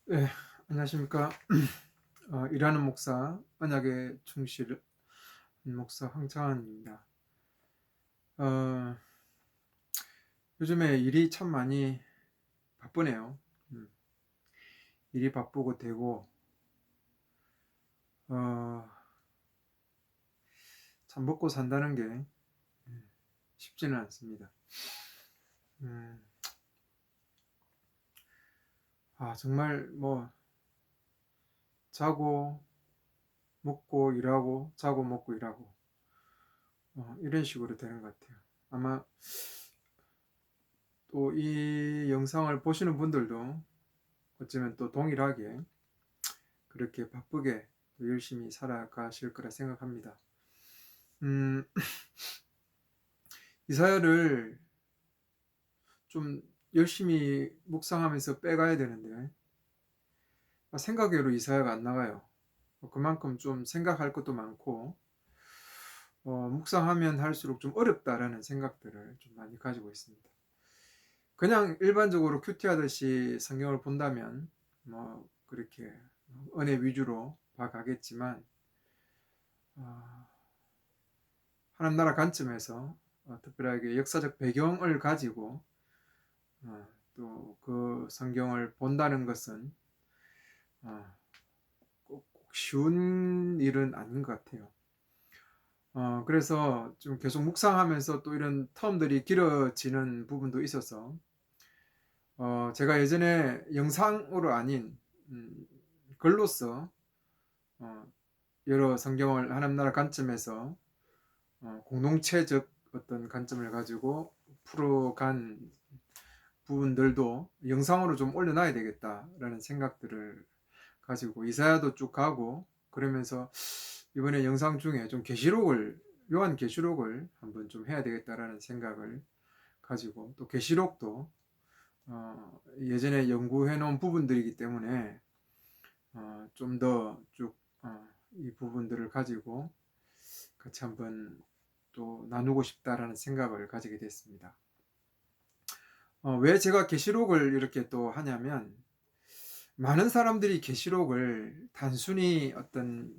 네, 안녕하십니까. 일하는 목사, 언약의 충실 목사 황창환입니다. 어, 요즘에 일이 참 많이 바쁘네요. 음, 일이 바쁘고 되고, 어, 참 먹고 산다는 게 쉽지는 않습니다. 음, 정말 뭐, 자고, 먹고, 일하고, 자고, 먹고, 일하고, 이런 식으로 되는 것 같아요. 아마 또 이 영상을 보시는 분들도 어쩌면 또 동일하게 그렇게 바쁘게 또 열심히 살아가실 거라 생각합니다. 음, 이사야를 좀 열심히 묵상하면서 빼가야 되는데 생각외로 이사야가 안 나가요. 그만큼 좀 생각할 것도 많고 묵상하면 할수록 좀 어렵다라는 생각들을 좀 많이 가지고 있습니다. 그냥 일반적으로 큐티 하듯이 성경을 본다면 뭐 그렇게 은혜 위주로 봐가겠지만 어, 하나님 나라 관점에서 특별하게 역사적 배경을 가지고 또 그 성경을 본다는 것은 꼭 쉬운 일은 아닌 것 같아요. 그래서 좀 계속 묵상하면서 또 이런 텀들이 길어지는 부분도 있어서 제가 예전에 영상으로 아닌 글로써 어, 여러 성경을 하나님 나라 관점에서 공동체적 어떤 관점을 가지고 풀어간 부분들도 영상으로 좀 올려놔야 되겠다라는 생각들을 가지고 이사야도 쭉 가고 그러면서 이번에 영상 중에 좀 계시록을 요한 계시록을 한번 좀 해야 되겠다라는 생각을 가지고 또 계시록도 예전에 연구해 놓은 부분들이기 때문에 좀 더 쭉 이 부분들을 가지고 같이 한번 또 나누고 싶다라는 생각을 가지게 됐습니다. 왜 제가 계시록을 이렇게 또 하냐면 많은 사람들이 계시록을 단순히 어떤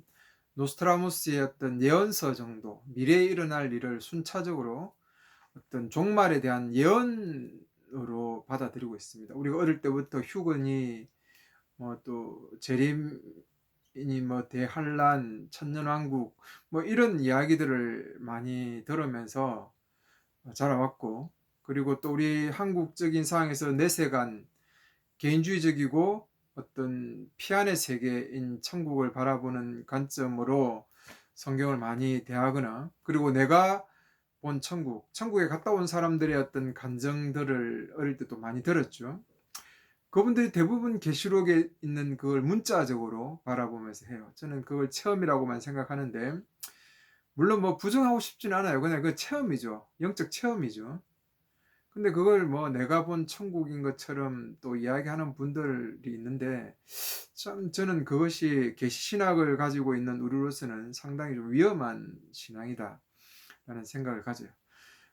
노스트라무스의 어떤 예언서 정도, 미래에 일어날 일을 순차적으로 어떤 종말에 대한 예언으로 받아들이고 있습니다. 우리가 어릴 때부터 휴건이 또 재림이니 뭐 대환란, 천년왕국 뭐 이런 이야기들을 많이 들으면서 자라왔고, 그리고 또 우리 한국적인 상황에서 내세간 개인주의적이고 어떤 피안의 세계인 천국을 바라보는 관점으로 성경을 많이 대하거나, 그리고 내가 본 천국에 갔다 온 사람들의 어떤 감정들을 어릴 때도 많이 들었죠. 그분들이 대부분 계시록에 있는 그걸 문자적으로 바라보면서 해요. 저는 그걸 체험이라고만 생각하는데, 물론 뭐 부정하고 싶진 않아요. 그냥 그 체험이죠. 영적 체험이죠. 근데 그걸 뭐 내가 본 천국인 것처럼 또 이야기하는 분들이 있는데, 참 저는 그것이 계시신학을 가지고 있는 우리로서는 상당히 좀 위험한 신앙이다 라는 생각을 가져요.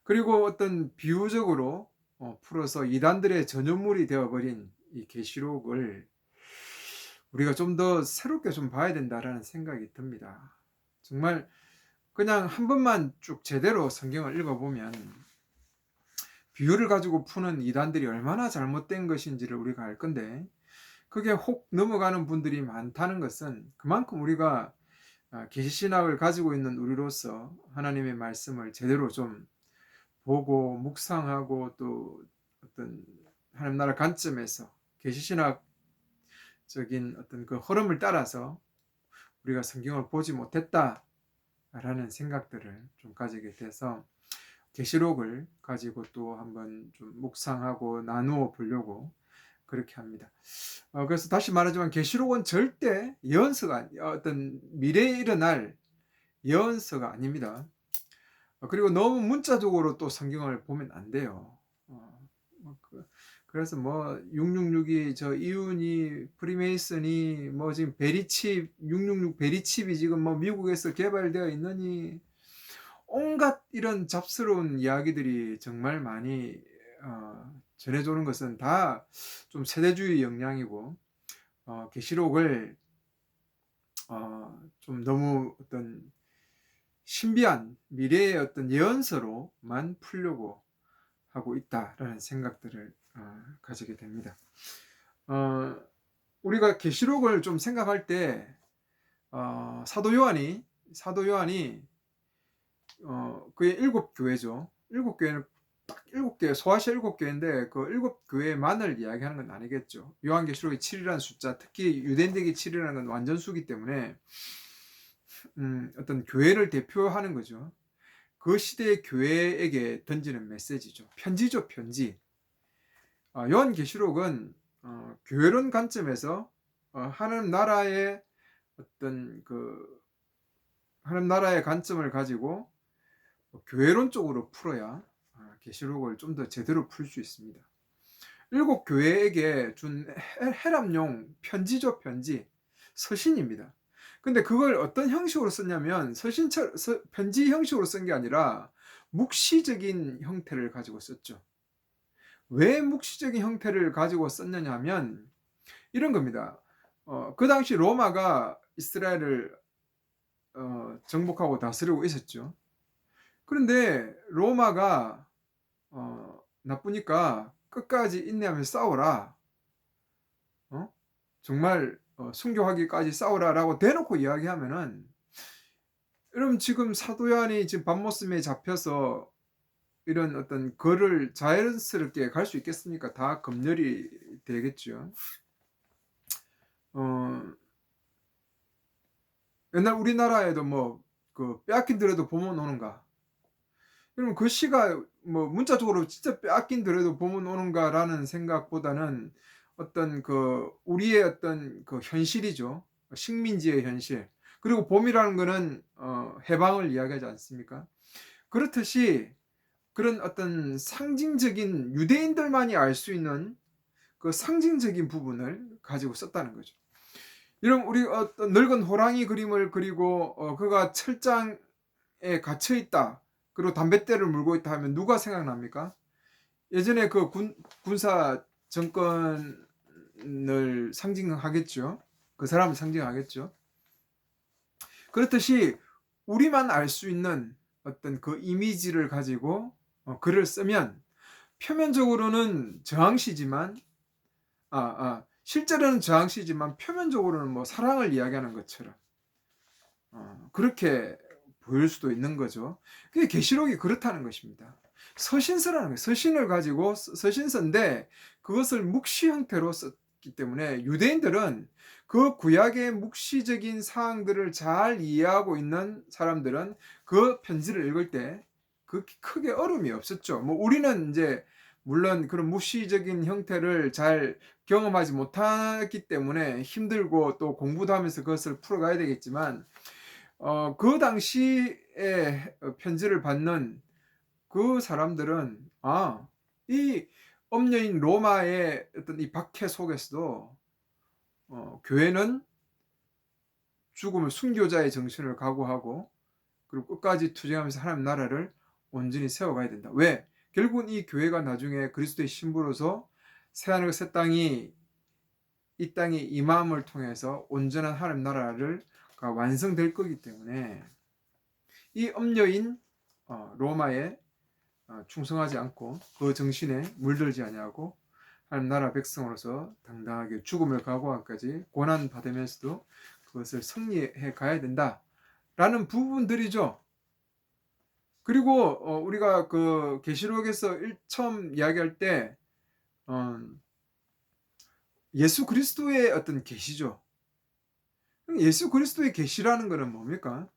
그리고 어떤 비유적으로 풀어서 이단들의 전유물이 되어버린 이 계시록을 우리가 좀 더 새롭게 좀 봐야 된다라는 생각이 듭니다. 정말 그냥 한 번만 쭉 제대로 성경을 읽어보면 비유를 가지고 푸는 이단들이 얼마나 잘못된 것인지를 우리가 알 건데, 그게 혹 넘어가는 분들이 많다는 것은 그만큼 우리가 계시신학을 가지고 있는 우리로서 하나님의 말씀을 제대로 좀 보고 묵상하고 또 어떤 하나님 나라 관점에서 계시신학적인 어떤 그 흐름을 따라서 우리가 성경을 보지 못했다라는 생각들을 좀 가지게 돼서 계시록을 가지고 또 한번 좀 묵상하고 나누어 보려고 그렇게 합니다. 그래서 다시 말하지만 계시록은 절대 예언서가 어떤 미래에 일어날 예언서가 아닙니다. 그리고 너무 문자적으로 또 성경을 보면 안 돼요. 그래서 뭐 666이 저 이윤이 프리메이슨이 뭐 지금 베리칩 666 베리칩이 지금 뭐 미국에서 개발되어 있느니 온갖 이런 잡스러운 이야기들이 정말 많이 전해주는 것은 다 좀 세대주의 영향이고 계시록을 좀 너무 어떤 신비한 미래의 어떤 예언서로만 풀려고 하고 있다라는 생각들을 가지게 됩니다. 우리가 계시록을 좀 생각할 때 사도 요한이 그의 일곱 교회죠. 일곱 교회는 딱 일곱 교회, 소아시아 일곱 교회인데 그 일곱 교회만을 이야기하는 건 아니겠죠. 요한계시록의 7이라는 숫자, 특히 유대인들에게 7이라는 건 완전수기 때문에 어떤 교회를 대표하는 거죠. 그 시대의 교회에게 던지는 메시지죠. 편지죠, 편지. 요한계시록은 교회론 관점에서 하나님 나라의 어떤 하나님 나라의 관점을 가지고 교회론 쪽으로 풀어야 계시록을 좀 더 제대로 풀 수 있습니다. 일곱 교회에게 준 해람용 편지죠, 편지. 서신입니다. 근데 그걸 어떤 형식으로 썼냐면 편지 형식으로 쓴 게 아니라 묵시적인 형태를 가지고 썼죠. 왜 묵시적인 형태를 가지고 썼느냐 하면 이런 겁니다. 그 당시 로마가 이스라엘을 정복하고 다스리고 있었죠. 그런데 로마가 나쁘니까 끝까지 인내하면서 싸워라. 정말 순교하기까지 싸우라라고 대놓고 이야기하면은, 여러분 지금 사도 요한이 지금 밤모섬에 잡혀서 이런 어떤 거를 자연스럽게 갈 수 있겠습니까? 다 검열이 되겠죠. 옛날 우리나라에도 빼앗긴 들에도 보면 오는가. 그러면 그 시가 문자적으로 진짜 빼앗긴 들에도 보면 오는가라는 생각보다는 어떤 우리의 어떤 현실이죠. 식민지의 현실. 그리고 봄이라는 거는 해방을 이야기하지 않습니까? 그렇듯이 그런 어떤 상징적인 유대인들만이 알 수 있는 그 상징적인 부분을 가지고 썼다는 거죠. 이런 우리 어떤 늙은 호랑이 그림을 그리고 그가 철장에 갇혀 있다. 그리고 담뱃대를 물고 있다 하면 누가 생각납니까? 예전에 그 군사 정권을 상징하겠죠. 그 사람을 상징하겠죠. 그렇듯이 우리만 알 수 있는 어떤 그 이미지를 가지고 글을 쓰면 표면적으로는 저항시지만 실제로는 저항시지만 표면적으로는 사랑을 이야기하는 것처럼 그렇게 보일 수도 있는 거죠. 그게 계시록이 그렇다는 것입니다. 서신서라는 거예요. 서신을 가지고 서신서인데 그것을 묵시 형태로 썼기 때문에 유대인들은 그 구약의 묵시적인 사항들을 잘 이해하고 있는 사람들은 그 편지를 읽을 때 크게 어려움이 없었죠. 우리는 이제 물론 그런 묵시적인 형태를 잘 경험하지 못했기 때문에 힘들고 또 공부도 하면서 그것을 풀어가야 되겠지만 그 당시에 편지를 받는 그 사람들은 이 엄녀인 로마의 어떤 이 박해 속에서도 교회는 죽음을 순교자의 정신을 각오하고 그리고 끝까지 투쟁하면서 하나님 나라를 온전히 세워가야 된다. 왜? 결국은 이 교회가 나중에 그리스도의 신부로서 새하늘과 새 땅이 이 땅에 임함을 통해서 온전한 하나님 나라를 완성될 거기 때문에 이 엄녀인 로마에 충성하지 않고 그 정신에 물들지 아니하고 하나님 나라 백성으로서 당당하게 죽음을 각오하기까지 고난 받으면서도 그것을 승리해 가야 된다라는 부분들이죠. 그리고 우리가 그 계시록에서 처음 이야기할 때 예수 그리스도의 어떤 계시죠. 예수 그리스도의 계시라는 것은 뭡니까?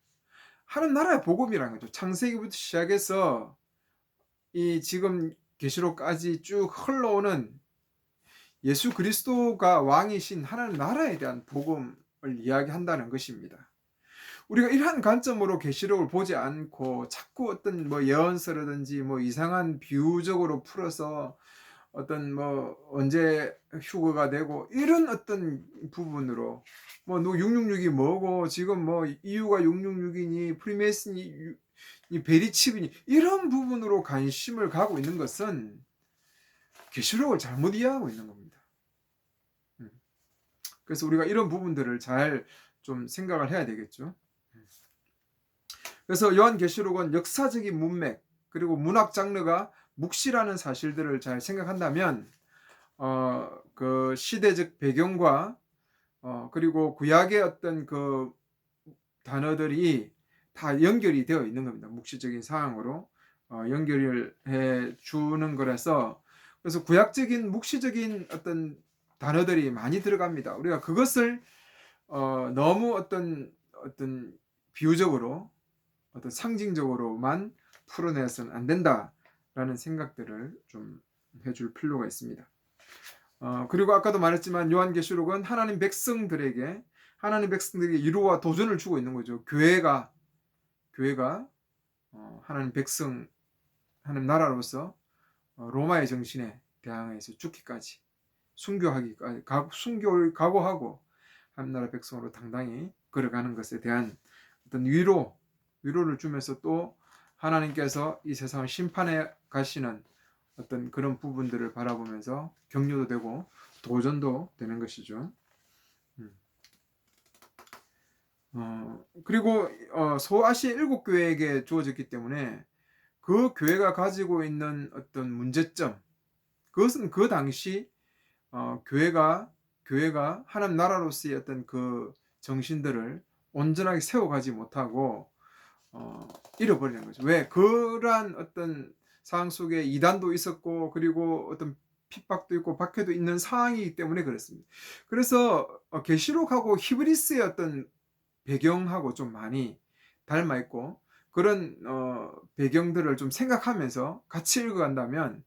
하나님 나라의 복음이라는 거죠. 창세기부터 시작해서 이 지금 계시록까지 쭉 흘러오는 예수 그리스도가 왕이신 하나님 나라에 대한 복음을 이야기한다는 것입니다. 우리가 이러한 관점으로 계시록을 보지 않고 자꾸 어떤 예언서라든지 이상한 비유적으로 풀어서 어떤 언제 휴거가 되고 이런 어떤 부분으로 666이 뭐고 지금 이유가 666이니 프리메이슨이 베리칩이니 이런 부분으로 관심을 가고 있는 것은 계시록을 잘못 이해하고 있는 겁니다. 그래서 우리가 이런 부분들을 잘 좀 생각을 해야 되겠죠. 그래서 요한계시록은 역사적인 문맥 그리고 문학 장르가 묵시라는 사실들을 잘 생각한다면 그 시대적 배경과 그리고 구약의 어떤 그 단어들이 다 연결이 되어 있는 겁니다. 묵시적인 상황으로 연결을 해 주는 거라서, 그래서 구약적인 묵시적인 어떤 단어들이 많이 들어갑니다. 우리가 그것을 너무 어떤 비유적으로 어떤 상징적으로만 풀어내서는 안 된다라는 생각들을 좀 해줄 필요가 있습니다. 그리고 아까도 말했지만 요한계시록은 하나님 백성들에게 위로와 도전을 주고 있는 거죠. 교회가 하나님 백성, 하나님 나라로서 로마의 정신에 대항해서 죽기까지 순교하기까지 순교를 각오하고 하나님 나라 백성으로 당당히 걸어가는 것에 대한 어떤 위로를 주면서 또 하나님께서 이 세상을 심판해 가시는 어떤 그런 부분들을 바라보면서 격려도 되고 도전도 되는 것이죠. 그리고 소아시아 7교회에게 주어졌기 때문에 그 교회가 가지고 있는 어떤 문제점, 그것은 그 당시 교회가 하나님 나라로서의 어떤 그 정신들을 온전하게 세워가지 못하고 잃어버리는 거죠. 왜? 그러한 어떤 상황 속에 이단도 있었고 그리고 어떤 핍박도 있고 박해도 있는 상황이기 때문에 그렇습니다. 그래서 계시록하고 히브리스의 어떤 배경하고 좀 많이 닮아 있고, 그런 배경들을 좀 생각하면서 같이 읽어간다면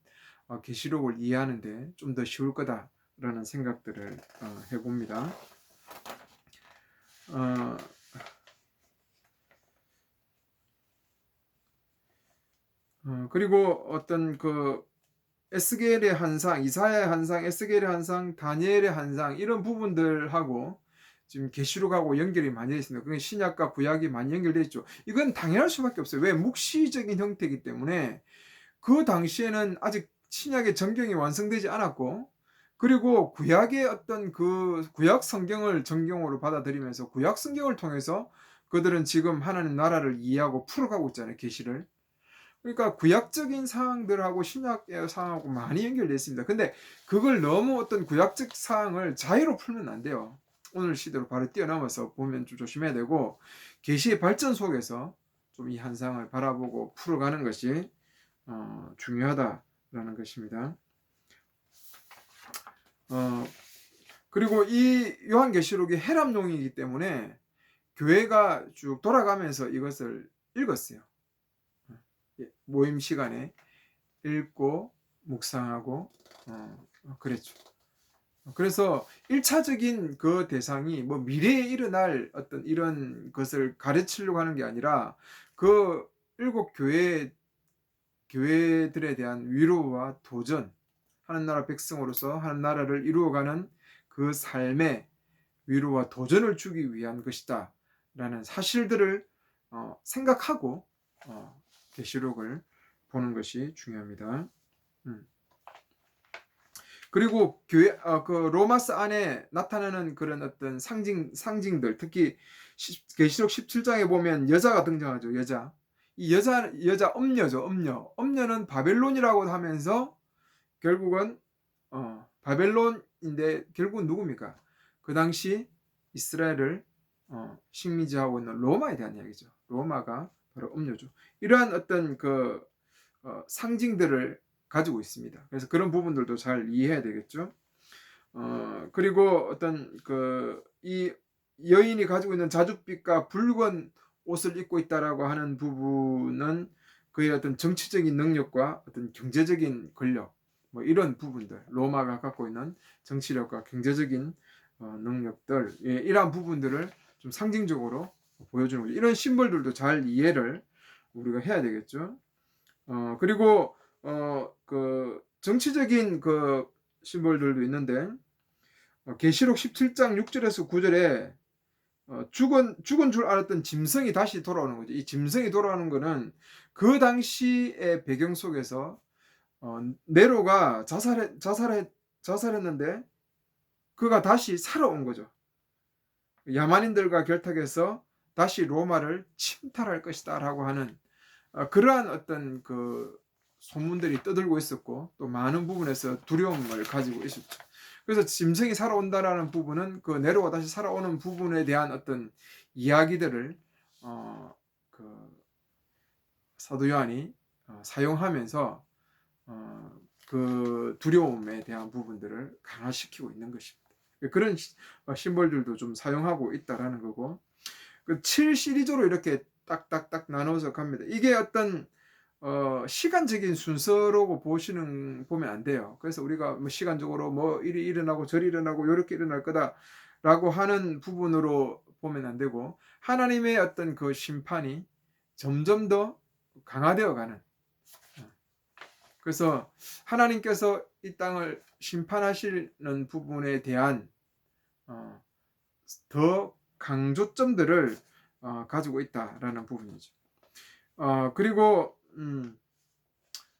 계시록을 이해하는데 좀 더 쉬울 거다라는 생각들을 해봅니다. 그리고 어떤 그 에스겔의 한상, 이사야의 한상, 에스겔의 한상, 다니엘의 한상, 이런 부분들하고 지금 계시록하고 연결이 많이 되어 있습니다. 그건 신약과 구약이 많이 연결되어 있죠. 이건 당연할 수밖에 없어요. 왜? 묵시적인 형태이기 때문에 그 당시에는 아직 신약의 정경이 완성되지 않았고, 그리고 구약의 어떤 그 구약 성경을 정경으로 받아들이면서 구약 성경을 통해서 그들은 지금 하나님 나라를 이해하고 풀어가고 있잖아요. 계시를. 그러니까 구약적인 사항들하고 신약의 사항하고 많이 연결되어 있습니다. 근데 그걸 너무 어떤 구약적 사항을 자유로 풀면 안 돼요. 오늘 시대로 바로 뛰어넘어서 보면 좀 조심해야 되고, 계시의 발전 속에서 좀 이 현상을 바라보고 풀어가는 것이 중요하다라는 것입니다. 그리고 이 요한계시록이 해람용이기 때문에 교회가 쭉 돌아가면서 이것을 읽었어요. 모임 시간에 읽고 묵상하고 그랬죠. 그래서 1차적인 그 대상이 뭐 미래에 일어날 어떤 이런 것을 가르치려고 하는 게 아니라 그 7교회들에 대한 위로와 도전, 하나님 나라 백성으로서 하나님 나라를 이루어가는 그 삶의 위로와 도전을 주기 위한 것이다 라는 사실들을 생각하고 계시록을 보는 것이 중요합니다. 그리고 그 로마서 안에 나타나는 그런 어떤 상징들, 특히 계시록 17장에 보면 여자가 등장하죠. 이 여자 엄녀죠. 엄녀는 바벨론이라고 하면서 결국은 바벨론인데 결국은 누굽니까? 그 당시 이스라엘을 식민지하고 있는 로마에 대한 이야기죠. 로마가 바로 엄녀죠. 이러한 어떤 그 상징들을 가지고 있습니다. 그래서 그런 부분들도 잘 이해해야 되겠죠. 그리고 어떤 이 여인이 가지고 있는 자줏빛과 붉은 옷을 입고 있다라고 하는 부분은 그의 어떤 정치적인 능력과 어떤 경제적인 권력, 뭐 이런 부분들, 로마가 갖고 있는 정치력과 경제적인 능력들, 이러한 부분들을 좀 상징적으로 보여주는 거죠. 이런 심벌들도 잘 이해를 우리가 해야 되겠죠. 그리고 그 정치적인 그 심벌들도 있는데, 계시록 17장 6절에서 9절에 죽은 줄 알았던 짐승이 다시 돌아오는 거죠. 이 짐승이 돌아오는 거는 그 당시의 배경 속에서 네로가 자살했는데 그가 다시 살아온 거죠. 야만인들과 결탁해서 다시 로마를 침탈할 것이다라고 하는 그러한 어떤 그 소문들이 떠들고 있었고, 또 많은 부분에서 두려움을 가지고 있었죠. 그래서 짐승이 살아온다라는 부분은 그 네로가 다시 살아오는 부분에 대한 어떤 이야기들을 그 사도 요한이 사용하면서 그 두려움에 대한 부분들을 강화시키고 있는 것입니다. 그런 심벌들도 좀 사용하고 있다라는 거고, 그 7시리즈로 이렇게 딱딱딱 나눠서 갑니다. 이게 어떤 시간적인 순서로 보면 안 돼요. 그래서 우리가 뭐 시간적으로 뭐 일이 일어나고 저리 일어나고 요렇게 일어날 거다라고 하는 부분으로 보면 안 되고, 하나님의 어떤 그 심판이 점점 더 강화되어 가는, 그래서 하나님께서 이 땅을 심판하시는 부분에 대한 더 강조점들을 가지고 있다라는 부분이죠. 그리고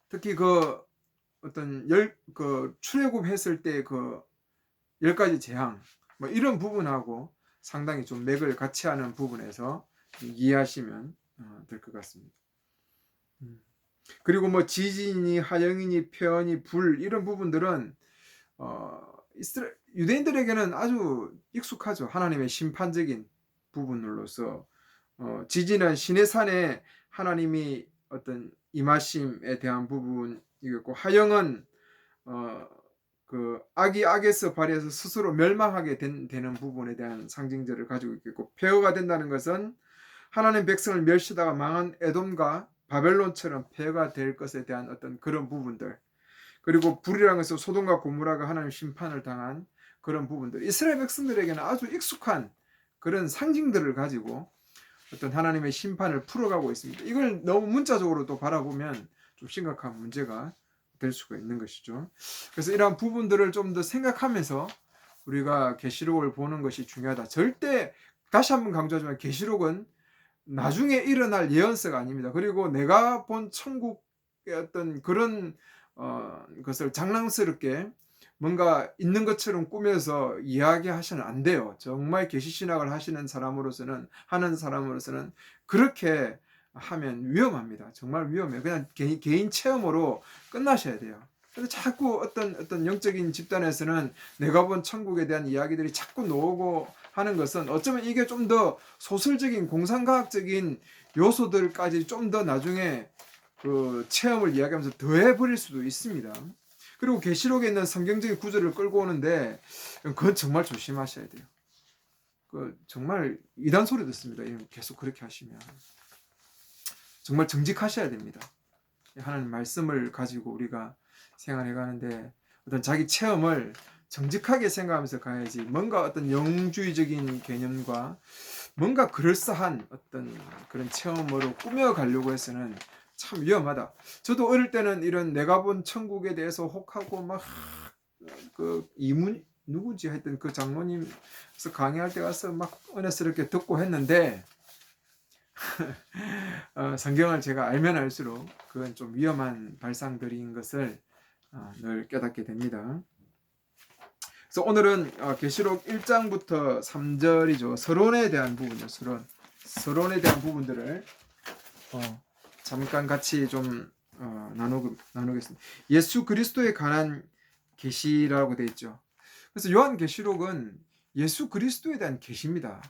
특히 그 어떤 그 출애굽했을 때 그 10가지 재앙 뭐 이런 부분하고 상당히 좀 맥을 같이 하는 부분에서 이해하시면 될 것 같습니다. 그리고 뭐 지진이 하영이니 표현이 불 이런 부분들은 유대인들에게는 아주 익숙하죠. 하나님의 심판적인 부분으로서 지진은 시내 산에 하나님이 어떤 임하심에 대한 부분이겠고, 하영은 그 악이 악에서 발휘해서 스스로 멸망하게 되는 부분에 대한 상징들을 가지고 있겠고, 폐허가 된다는 것은 하나님 백성을 멸시다가 망한 에돔과 바벨론처럼 폐허가 될 것에 대한 어떤 그런 부분들, 그리고 불이라는 것은 소돔과 고모라가 하나님 심판을 당한 그런 부분들, 이스라엘 백성들에게는 아주 익숙한 그런 상징들을 가지고 어떤 하나님의 심판을 풀어가고 있습니다. 이걸 너무 문자적으로 또 바라보면 좀 심각한 문제가 될 수가 있는 것이죠. 그래서 이러한 부분들을 좀 더 생각하면서 우리가 계시록을 보는 것이 중요하다. 절대 다시 한번 강조하지만 계시록은 나중에 일어날 예언서가 아닙니다. 그리고 내가 본 천국의 어떤 그런 것을 장난스럽게 뭔가 있는 것처럼 꾸며서 이야기하시면 안 돼요. 정말 계시신학을 하는 사람으로서는 그렇게 하면 위험합니다. 정말 위험해요. 그냥 개인 체험으로 끝나셔야 돼요. 근데 자꾸 어떤 영적인 집단에서는 내가 본 천국에 대한 이야기들이 자꾸 나오고 하는 것은 어쩌면 이게 좀 더 소설적인 공상과학적인 요소들까지 좀 더 나중에 그 체험을 이야기하면서 더해버릴 수도 있습니다. 그리고 계시록에 있는 성경적인 구절을 끌고 오는데 그건 정말 조심하셔야 돼요. 그 정말 이단 소리 듣습니다. 계속 그렇게 하시면 정말 정직하셔야 됩니다. 하나님 말씀을 가지고 우리가 생활해 가는데 어떤 자기 체험을 정직하게 생각하면서 가야지, 뭔가 어떤 영주의적인 개념과 뭔가 그럴싸한 어떤 그런 체험으로 꾸며가려고 해서는 참 위험하다. 저도 어릴 때는 이런 내가 본 천국에 대해서 혹하고 막 그 이문 누구지 하여튼 그 장로님께서 강의할 때 가서 막 은혜스럽게 듣고 했는데 성경을 제가 알면 알수록 그건 좀 위험한 발상들인 것을 늘 깨닫게 됩니다. 그래서 오늘은 계시록 1장부터 3절이죠. 서론에 대한 부분이요. 서론에 대한 부분들을 잠깐 같이 좀 나누겠습니다. 예수 그리스도에 관한 계시라고 되어 있죠. 그래서 요한 계시록은 예수 그리스도에 대한 계시입니다.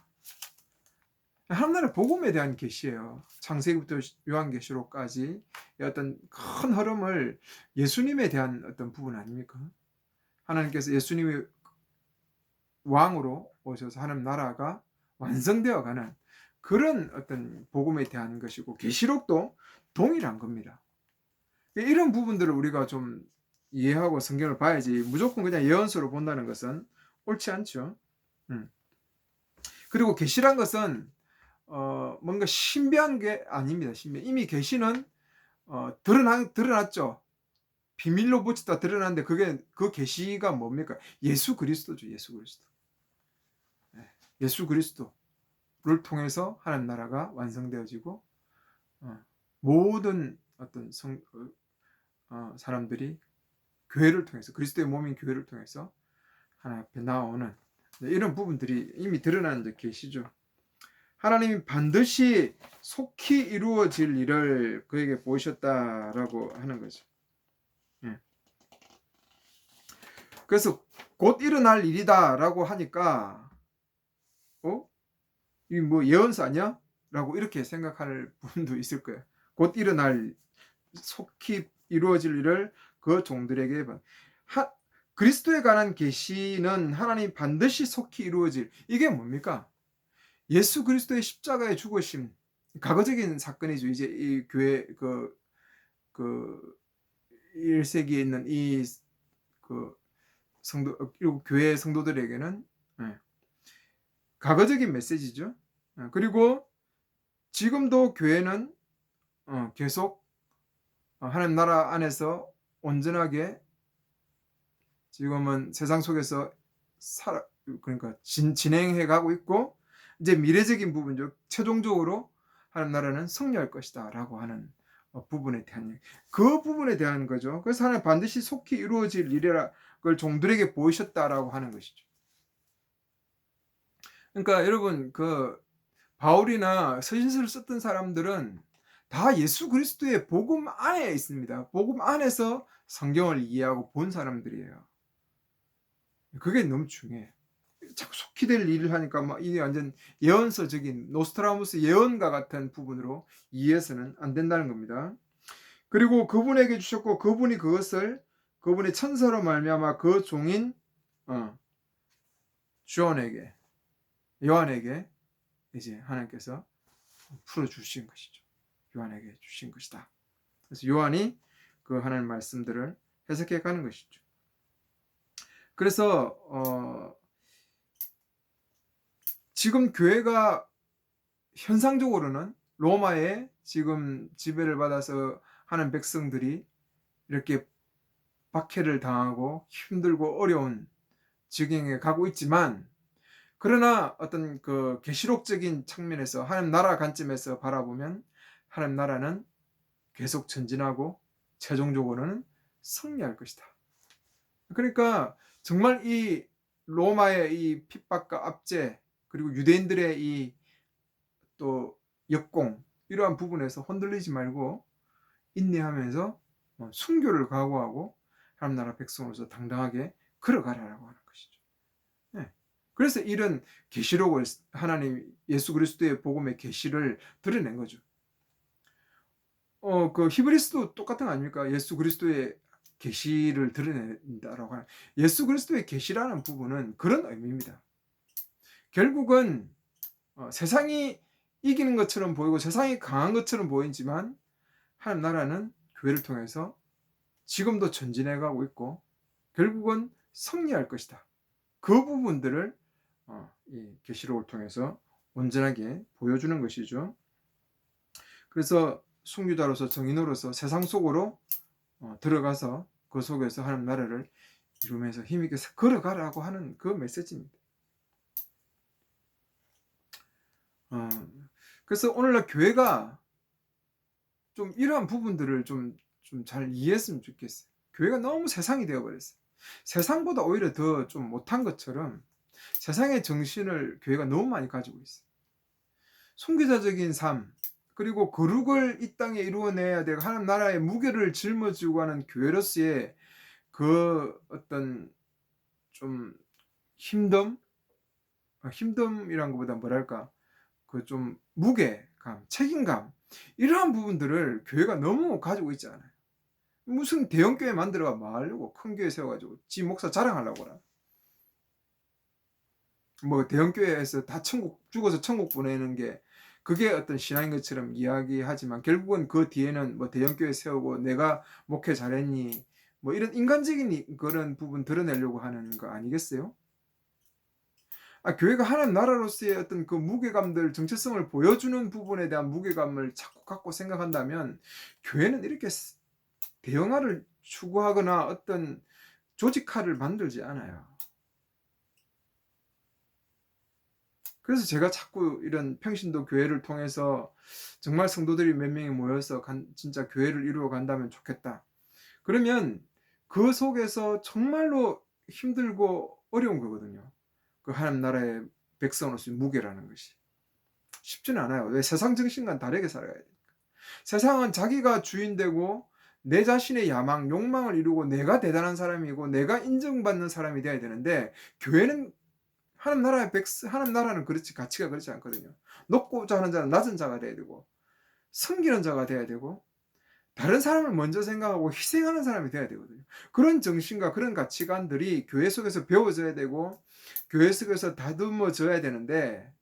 하나님의 복음에 대한 계시예요. 창세기부터 요한계시록까지 어떤 큰 흐름을 예수님에 대한 어떤 부분 아닙니까? 하나님께서 예수님이 왕으로 오셔서 하나님 나라가 완성되어 가는 그런 어떤 복음에 대한 것이고, 계시록도 동일한 겁니다. 이런 부분들을 우리가 좀 이해하고 성경을 봐야지, 무조건 그냥 예언서로 본다는 것은 옳지 않죠. 그리고 계시란 것은 뭔가 신비한 게 아닙니다. 이미 계시는 드러났죠. 비밀로 붙였다 드러났는데 그 계시가 뭡니까? 예수 그리스도죠. 예수 그리스도. 예수 그리스도를 통해서 하나님 나라가 완성되어지고 모든 어떤 사람들이 교회를 통해서, 그리스도의 몸인 교회를 통해서 하나님 앞에 나오는 이런 부분들이 이미 드러난 데 계시죠. 하나님이 반드시 속히 이루어질 일을 그에게 보이셨다라고 하는 거죠. 예. 그래서 곧 일어날 일이다라고 하니까 이 뭐 예언서 아니야? 라고 이렇게 생각할 분도 있을 거예요. 곧 일어날 속히 이루어질 일을 그 종들에게 하, 그리스도에 관한 계시는 하나님 반드시 속히 이루어질 이게 뭡니까? 예수 그리스도의 십자가의 죽으심 과거적인 사건이죠. 이제 이 교회 그 1세기에 있는 이 그 성도 교회 성도들에게는 과거적인 메시지죠. 그리고 지금도 교회는 계속 하나님 나라 안에서 온전하게 지금은 세상 속에서 그러니까 진행해 가고 있고 이제 미래적인 부분죠. 최종적으로 하나님 나라는 승리할 것이다라고 하는 부분에 대한 그 부분에 대한 거죠. 그래서 하나님 반드시 속히 이루어질 일이라 그걸 종들에게 보이셨다라고 하는 것이죠. 그러니까 여러분 바울이나 서신서를 썼던 사람들은 다 예수 그리스도의 복음 안에 있습니다. 복음 안에서 성경을 이해하고 본 사람들이에요. 그게 너무 중요해요. 자꾸 속히 될 일을 하니까 막 이게 완전 예언서적인 노스트라무스 예언과 같은 부분으로 이해해서는 안 된다는 겁니다. 그리고 그분에게 주셨고 그분이 그것을 그분의 천사로 말미암아 그 종인 주원에게 요한에게 이제 하나님께서 풀어 주신 것이죠. 요한에게 주신 것이다. 그래서 요한이 그 하나님 말씀들을 해석해 가는 것이죠. 그래서 지금 교회가 현상적으로는 로마에 지금 지배를 받아서 하는 백성들이 이렇게 박해를 당하고 힘들고 어려운 지경에 가고 있지만 그러나 어떤 그 계시록적인 측면에서 하나님 나라 관점에서 바라보면 하나님 나라는 계속 전진하고 최종적으로는 승리할 것이다. 그러니까 정말 이 로마의 이 핍박과 압제 그리고 유대인들의 이 또 역공 이러한 부분에서 흔들리지 말고 인내하면서 순교를 각오하고 하나님 나라 백성으로서 당당하게 걸어가라라고 하는 것이죠. 네. 그래서 이런 계시록을 하나님 예수 그리스도의 복음의 계시를 드러낸 거죠. 그 히브리스도 똑같은 거 아닙니까? 예수 그리스도의 계시를 드러낸다라고 하는 예수 그리스도의 계시라는 부분은 그런 의미입니다. 결국은 세상이 이기는 것처럼 보이고 세상이 강한 것처럼 보이지만 하나님 나라는 교회를 통해서 지금도 전진해 가고 있고 결국은 승리할 것이다. 그 부분들을 이 계시록을 통해서 온전하게 보여주는 것이죠. 그래서 순교자로서 정인으로서 세상 속으로 들어가서 그 속에서 하나님 나라를 이루면서 힘있게 걸어가라고 하는 그 메시지입니다. 그래서 오늘날 교회가 좀 이러한 부분들을 좀 잘 이해했으면 좋겠어요. 교회가 너무 세상이 되어버렸어요. 세상보다 오히려 더 좀 못한 것처럼 세상의 정신을 교회가 너무 많이 가지고 있어요. 순교자적인 삶 그리고 거룩을 이 땅에 이루어내야 되고 하나님 나라의 무게를 짊어지고 하는 교회로서의 그 어떤 좀 힘듦이란 것보다 뭐랄까 그 좀 무게감, 책임감 이러한 부분들을 교회가 너무 가지고 있지 않아요. 무슨 대형 교회 만들어가 뭐 하려고 큰 교회 세워가지고 지 목사 자랑하려고 그래. 뭐 대형 교회에서 다 천국 죽어서 천국 보내는 게 그게 어떤 신앙인 것처럼 이야기하지만 결국은 그 뒤에는 뭐 대형 교회 세우고 내가 목회 잘했니 뭐 이런 인간적인 그런 부분 드러내려고 하는 거 아니겠어요? 교회가 하나님 나라로서의 어떤 그 무게감들 정체성을 보여주는 부분에 대한 무게감을 자꾸 갖고 생각한다면 교회는 이렇게 대형화를 추구하거나 어떤 조직화를 만들지 않아요. 그래서 제가 자꾸 이런 평신도 교회를 통해서 정말 성도들이 몇 명이 모여서 진짜 교회를 이루어 간다면 좋겠다. 그러면 그 속에서 정말로 힘들고 어려운 거거든요. 그 하나님 나라의 백성으로서의 무게라는 것이. 쉽지는 않아요. 왜? 세상 정신과는 다르게 살아야 돼요. 세상은 자기가 주인되고 내 자신의 야망, 욕망을 이루고 내가 대단한 사람이고 내가 인정받는 사람이 돼야 되는데, 교회는 하나님 나라는 그렇지, 가치가 그렇지 않거든요. 높고자 하는 자는 낮은 자가 돼야 되고 섬기는 자가 돼야 되고 다른 사람을 먼저 생각하고 희생하는 사람이 돼야 되거든요. 그런 정신과 그런 가치관들이 교회 속에서 배워져야 되고 교회 속에서 다듬어져야 되는데,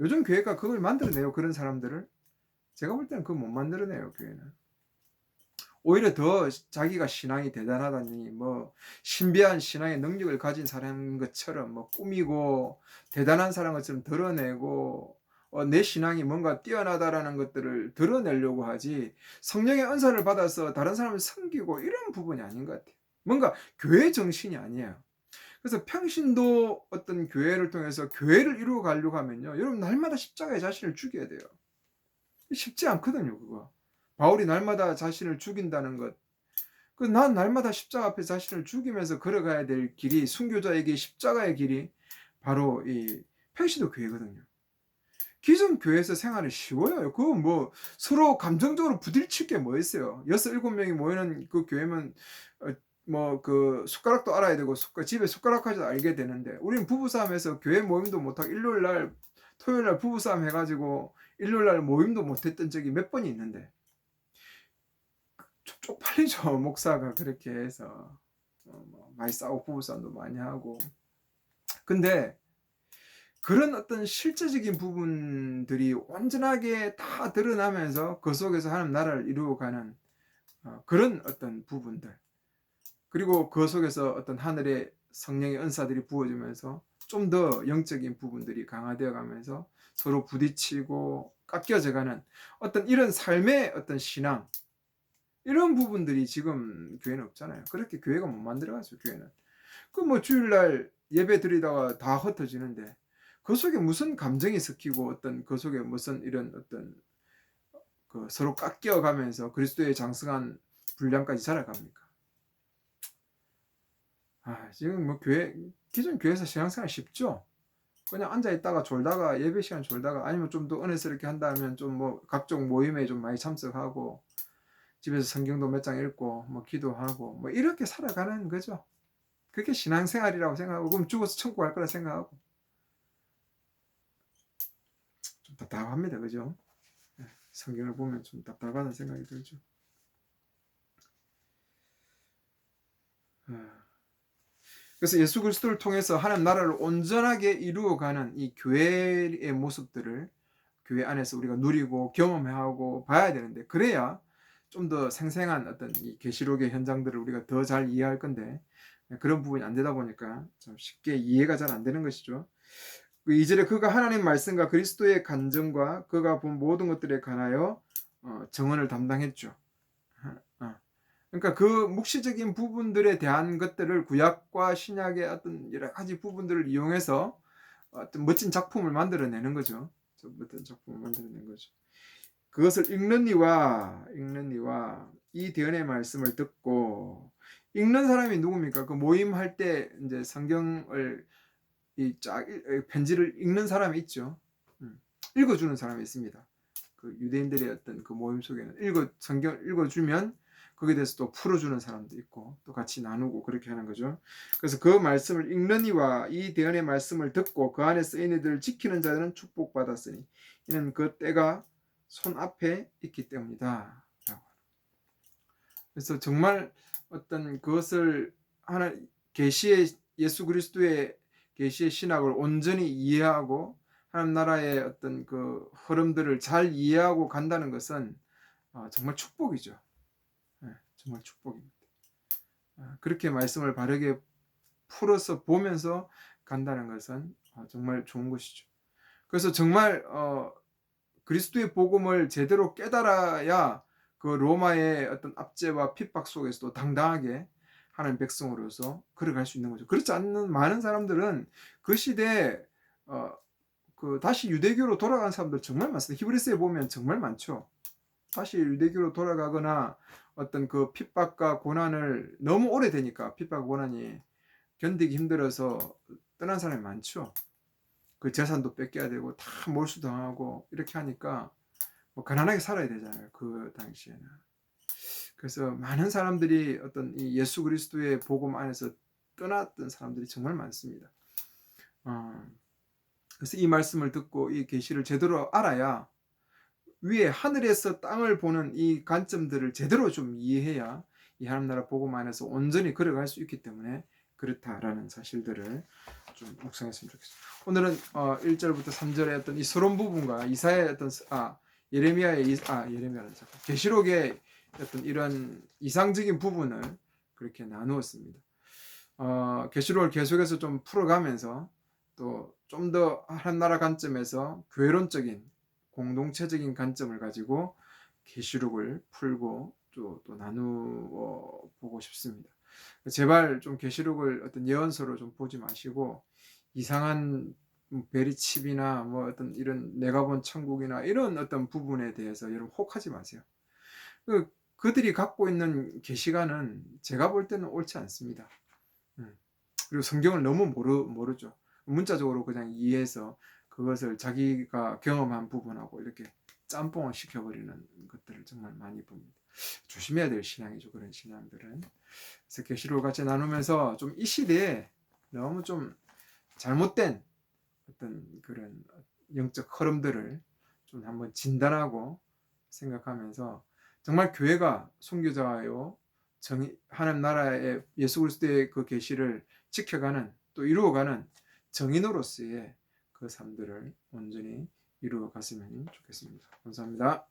요즘 교회가 그걸 만들어내요. 그런 사람들을. 제가 볼 때는 그거 못 만들어내요, 교회는. 오히려 더 자기가 신앙이 대단하다니, 뭐 신비한 신앙의 능력을 가진 사람인 것처럼 뭐 꾸미고 대단한 사람 것처럼 드러내고, 내 신앙이 뭔가 뛰어나다라는 것들을 드러내려고 하지, 성령의 은사를 받아서 다른 사람을 섬기고 이런 부분이 아닌 것 같아요. 뭔가 교회 정신이 아니에요. 그래서 평신도 어떤 교회를 통해서 교회를 이루어 가려고 하면요, 여러분 날마다 십자가에 자신을 죽여야 돼요. 쉽지 않거든요, 그거. 바울이 날마다 자신을 죽인다는 것. 난 날마다 십자가 앞에 자신을 죽이면서 걸어가야 될 길이, 순교자에게 십자가의 길이 바로 이 평신도 교회거든요. 기존 교회에서 생활이 쉬워요. 그거 뭐 서로 감정적으로 부딪힐 게 뭐 있어요. 6-7명이 모이는 그 교회면 뭐 그 숟가락도 알아야 되고 집에 숟가락까지도 알게 되는데, 우리는 부부싸움해서 교회 모임도 못하고 일요일 날 토요일 날 부부싸움 해가지고 일요일 날 모임도 못했던 적이 몇 번이 있는데, 쪽팔리죠. 목사가 그렇게 해서 뭐 많이 싸우고 부부싸움도 많이 하고. 근데 그런 어떤 실제적인 부분들이 온전하게 다 드러나면서 그 속에서 하나님 나라를 이루어가는 그런 어떤 부분들, 그리고 그 속에서 어떤 하늘의 성령의 은사들이 부어지면서 좀 더 영적인 부분들이 강화되어 가면서 서로 부딪히고 깎여져가는 어떤 이런 삶의 어떤 신앙, 이런 부분들이 지금 교회는 없잖아요. 그렇게 교회가 못 만들어가죠, 교회는. 그 뭐 주일날 예배 드리다가 다 흩어지는데 그 속에 무슨 감정이 섞이고 어떤 그 속에 무슨 이런 어떤 그 서로 깎여가면서 그리스도의 장성한 분량까지 자라갑니까? 지금 뭐 기존 교회에서 신앙생활 쉽죠? 그냥 앉아 있다가 졸다가 예배 시간 졸다가, 아니면 좀 더 은혜스럽게 한다면 좀 뭐 각종 모임에 좀 많이 참석하고 집에서 성경도 몇 장 읽고 뭐 기도하고 뭐 이렇게 살아가는 거죠. 그게 신앙생활이라고 생각하고, 그럼 죽어서 천국 갈 거라 생각하고. 좀 답답합니다, 그죠? 성경을 보면 좀 답답하다는 생각이 들죠. 그래서 예수 그리스도를 통해서 하나님 나라를 온전하게 이루어가는 이 교회의 모습들을 교회 안에서 우리가 누리고 경험하고 봐야 되는데, 그래야 좀 더 생생한 어떤 이 계시록의 현장들을 우리가 더 잘 이해할 건데, 그런 부분이 안 되다 보니까 좀 쉽게 이해가 잘 안 되는 것이죠. 그 2절에 그가 하나님 말씀과 그리스도의 간증과 그가 본 모든 것들에 관하여 정언을 담당했죠. 그러니까 그 묵시적인 부분들에 대한 것들을 구약과 신약의 어떤 여러 가지 부분들을 이용해서 어떤 멋진 작품을 만들어내는 거죠. 멋진 작품을 만들어낸 거죠. 그것을 읽는 이와 이 대언의 말씀을 듣고, 읽는 사람이 누굽니까? 그 모임할 때 이제 성경을 편지를 읽는 사람이 있죠. 읽어주는 사람이 있습니다. 그 유대인들의 어떤 그 모임 속에는 성경을 읽어주면 거기에 대해서 또 풀어주는 사람도 있고 또 같이 나누고 그렇게 하는 거죠. 그래서 그 말씀을 읽는 이와 이 대언의 말씀을 듣고 그 안에 쓰인 이들을 지키는 자들은 축복받았으니 이는 그 때가 손앞에 있기 때문이다. 그래서 정말 어떤 그것을 하나 예수 그리스도의 계시의 신학을 온전히 이해하고 하나님 나라의 어떤 그 흐름들을 잘 이해하고 간다는 것은 정말 축복이죠. 정말 축복입니다. 그렇게 말씀을 바르게 풀어서 보면서 간다는 것은 정말 좋은 것이죠. 그래서 정말 그리스도의 복음을 제대로 깨달아야 그 로마의 어떤 압제와 핍박 속에서도 당당하게 하나님 백성으로서 걸어갈 수 있는 거죠. 그렇지 않는 많은 사람들은 그 시대에 그 다시 유대교로 돌아간 사람들 정말 많습니다. 히브리서에 보면 정말 많죠. 다시 유대교로 돌아가거나 어떤 그 핍박과 고난을 너무 오래되니까 핍박과 고난이 견디기 힘들어서 떠난 사람이 많죠. 그 재산도 뺏겨야 되고 다 몰수당하고 이렇게 하니까 뭐 가난하게 살아야 되잖아요. 그 당시에는. 그래서 많은 사람들이 어떤 이 예수 그리스도의 복음 안에서 떠났던 사람들이 정말 많습니다. 그래서 이 말씀을 듣고 이 계시를 제대로 알아야 위에 하늘에서 땅을 보는 이 관점들을 제대로 좀 이해해야 이 하나님 나라 복음 안에서 온전히 걸어갈 수 있기 때문에 그렇다라는 사실들을 좀 묵상했으면 좋겠습니다. 오늘은 1절부터 3절의 어떤 이 서론 부분과 이사야의 어떤 예레미야는 계시록의 어떤 이런 이상적인 부분을 그렇게 나누었습니다. 계시록을 계속해서 좀 풀어가면서 또 좀 더 하나님 나라 관점에서 교회론적인 공동체적인 관점을 가지고 계시록을 풀고 또 나누어 보고 싶습니다. 제발 좀 계시록을 어떤 예언서로 좀 보지 마시고 이상한 베리칩이나 뭐 어떤 이런 내가 본 천국이나 이런 어떤 부분에 대해서 여러분 혹하지 마세요. 그들이 갖고 있는 계시관은 제가 볼 때는 옳지 않습니다. 그리고 성경을 너무 모르죠. 문자적으로 그냥 이해해서 그것을 자기가 경험한 부분하고 이렇게 짬뽕을 시켜버리는 것들을 정말 많이 봅니다. 조심해야 될 신앙이죠. 그런 신앙들은. 그래서 계시록을 같이 나누면서 좀 이 시대에 너무 좀 잘못된 어떤 그런 영적 흐름들을 좀 한번 진단하고 생각하면서 정말 교회가 순교자요 하나님 나라의 예수 그리스도의 그 계시를 지켜가는 또 이루어가는 정인으로서의 그 삶들을 온전히 이루어 갔으면 좋겠습니다. 감사합니다.